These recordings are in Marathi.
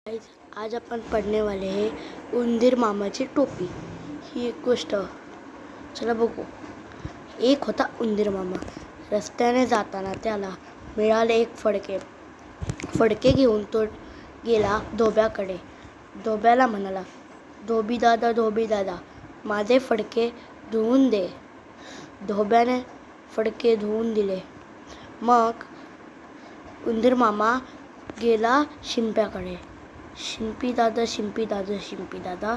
गाइस, आज अपन पढ़ने वाले हैं उंदीर मामाची टोपी ही एक गोष्ट। चला बघू। एक होता उंदीर मामा. रस्त्याने जाताना त्याला मिळाले एक फडके. फडके घेऊन तो गेला धोब्याकडे. धोब्याला म्हणाला, धोबी दादा, माझे फडके धुवून दे. धोब्याने फडके धुवून दिले. मग उंदीर मामा गेला शिंप्याकडे. शिंपी दादा,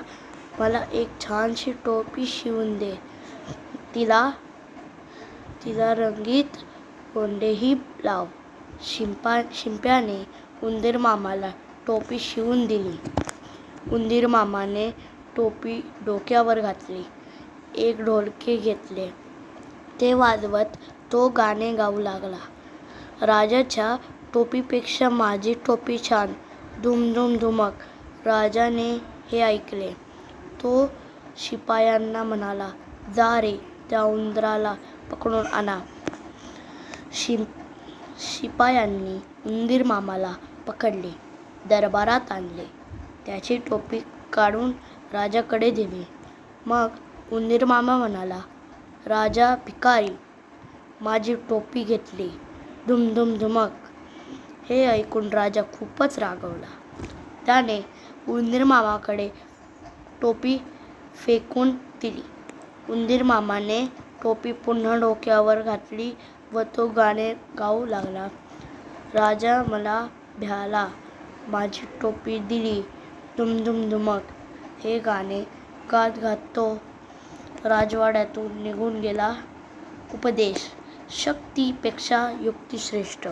मला एक छानशी टोपी शिवून दे. तिला रंगीत गोंडेही लाव. शिंप्याने उंदीर मामाला टोपी शिवून दिली. उंदीर मामाने टोपी डोक्यावर घातली. एक ढोलके घेतले. ते वाजवत तो गाणे गाऊ लागला. राजाच्या टोपीपेक्षा माझी टोपी छान, धुम धुम धुमक. राजाने हे ऐकले. तो शिपायांना म्हणाला, जा रे, त्या उंदराला पकडून आणा. शिपायांनी उंदीर मामाला पकडले, दरबारात आणले. त्याची टोपी काढून राजाकडे दिली. मग उंदीर मामा म्हणाला, राजा भिकारी, माझी टोपी घेतली, धुम धुम धुमक. हे ऐकून राजा खूपच रागावला. त्याने उंदीर मामाकडे टोपी फेकून दिली. उंदीर मामाने टोपी पुन्हा डोक्यावर घातली व तो गाणे गाऊ लागला. राजा मला भ्याला, माझी टोपी दिली, धुम धुम धुमक. हे गाणे गात गात तो राजवाड्यातून निघून गेला. उपदेश: शक्तीपेक्षा युक्ती श्रेष्ठ.